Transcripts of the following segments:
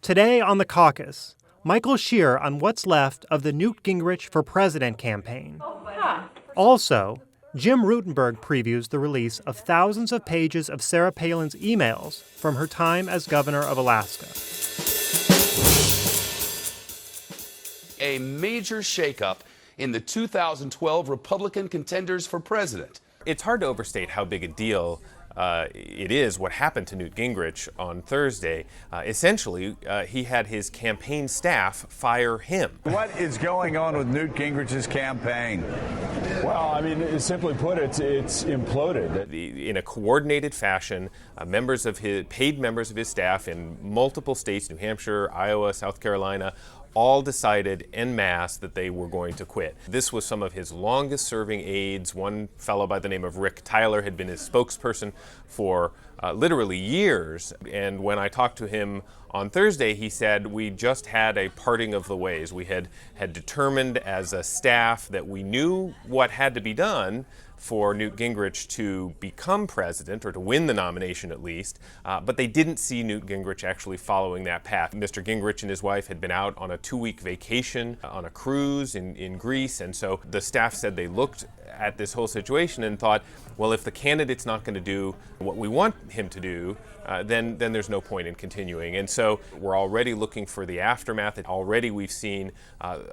Today on The Caucus, Michael Shear on what's left of the Newt Gingrich for President campaign. Also, Jim Rutenberg previews the release of thousands of pages of Sarah Palin's emails from her time as governor of Alaska. A major shakeup in the 2012 Republican contenders for president. It's hard to overstate how big a deal it is what happened to Newt Gingrich on Thursday. Essentially, he had his campaign staff fire him. What is going on with Newt Gingrich's campaign? Well, I mean, simply put, it's imploded. In a coordinated fashion, paid members of his staff in multiple states, New Hampshire, Iowa, South Carolina, all decided en masse that they were going to quit. This was some of his longest serving aides. One fellow by the name of Rick Tyler had been his spokesperson for literally years. And when I talked to him on Thursday, he said, we just had a parting of the ways. We had determined as a staff that we knew what had to be done for Newt Gingrich to become president, or to win the nomination at least, but they didn't see Newt Gingrich actually following that path. Mr. Gingrich and his wife had been out on a 2-week vacation on a cruise in Greece, and so the staff said they looked at this whole situation and thought, well, if the candidate's not going to do what we want him to do, then there's no point in continuing. And so we're already looking for the aftermath. Already we've seen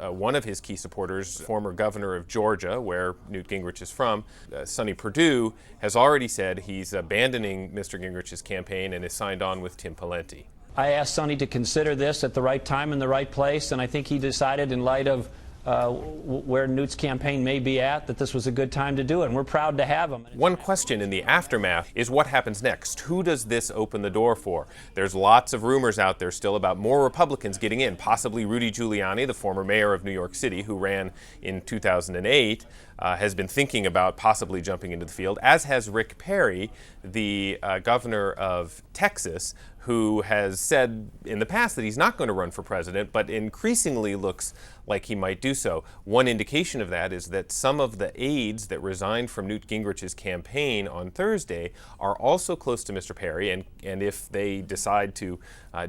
one of his key supporters, former governor of Georgia, where Newt Gingrich is from, Sonny Perdue, has already said he's abandoning Mr. Gingrich's campaign and is signed on with Tim Pawlenty. I asked Sonny to consider this at the right time and the right place, and I think he decided, in light of where Newt's campaign may be at, that this was a good time to do it, and we're proud to have him. One question in the aftermath is what happens next? Who does this open the door for? There's lots of rumors out there still about more Republicans getting in, possibly Rudy Giuliani, the former mayor of New York City, who ran in 2008, has been thinking about possibly jumping into the field, as has Rick Perry, the governor of Texas, who has said in the past that he's not going to run for president, but increasingly looks like he might do so. One indication of that is that some of the aides that resigned from Newt Gingrich's campaign on Thursday are also close to Mr. Perry, and if they decide to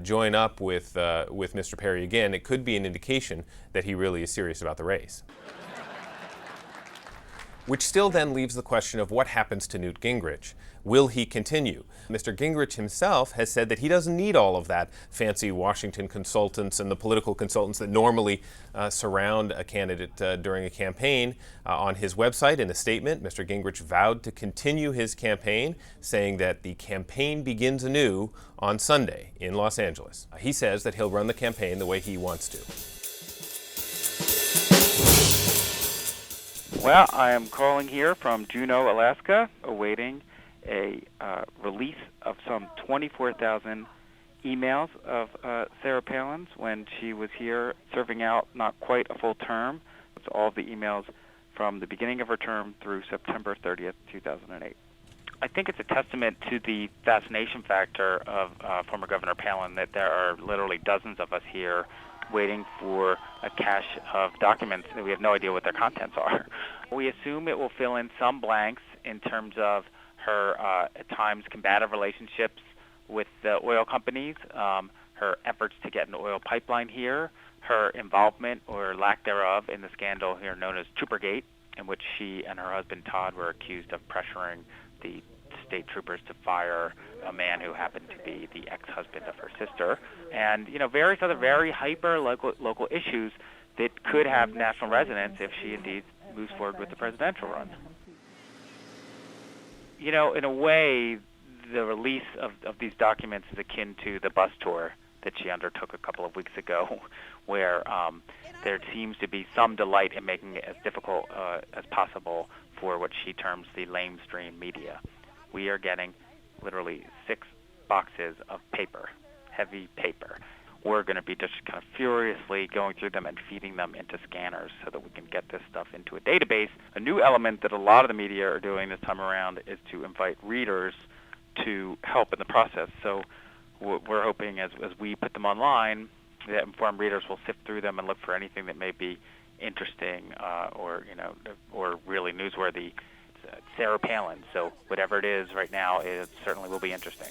join up with Mr. Perry again, it could be an indication that he really is serious about the race. Which still then leaves the question of what happens to Newt Gingrich. Will he continue? Mr. Gingrich himself has said that he doesn't need all of that fancy Washington consultants and the political consultants that normally surround a candidate during a campaign. On his website, in a statement, Mr. Gingrich vowed to continue his campaign, saying that the campaign begins anew on Sunday in Los Angeles. He says that he'll run the campaign the way he wants to. Well, I am calling here from Juneau, Alaska, awaiting a release of some 24,000 emails of Sarah Palin's when she was here serving out not quite a full term. It's all of the emails from the beginning of her term through September 30th, 2008. I think it's a testament to the fascination factor of former Governor Palin that there are literally dozens of us here waiting for a cache of documents that we have no idea what their contents are. We assume it will fill in some blanks in terms of her, at times, combative relationships with the oil companies, her efforts to get an oil pipeline here, her involvement or lack thereof in the scandal here known as Troopergate, in which she and her husband Todd were accused of pressuring the state troopers to fire a man who happened to be the ex-husband of her sister, and various other very hyper local issues that could have national resonance if she indeed moves forward with the presidential run. In a way, the release of these documents is akin to the bus tour that she undertook a couple of weeks ago, where there seems to be some delight in making it as difficult as possible for what she terms the lamestream media. We are getting literally 6 boxes of paper, heavy paper. We're going to be just kind of furiously going through them and feeding them into scanners so that we can get this stuff into a database. A new element that a lot of the media are doing this time around is to invite readers to help in the process. So we're hoping as we put them online, that informed readers will sift through them and look for anything that may be interesting or really newsworthy. Sarah Palin. So whatever it is right now, it certainly will be interesting.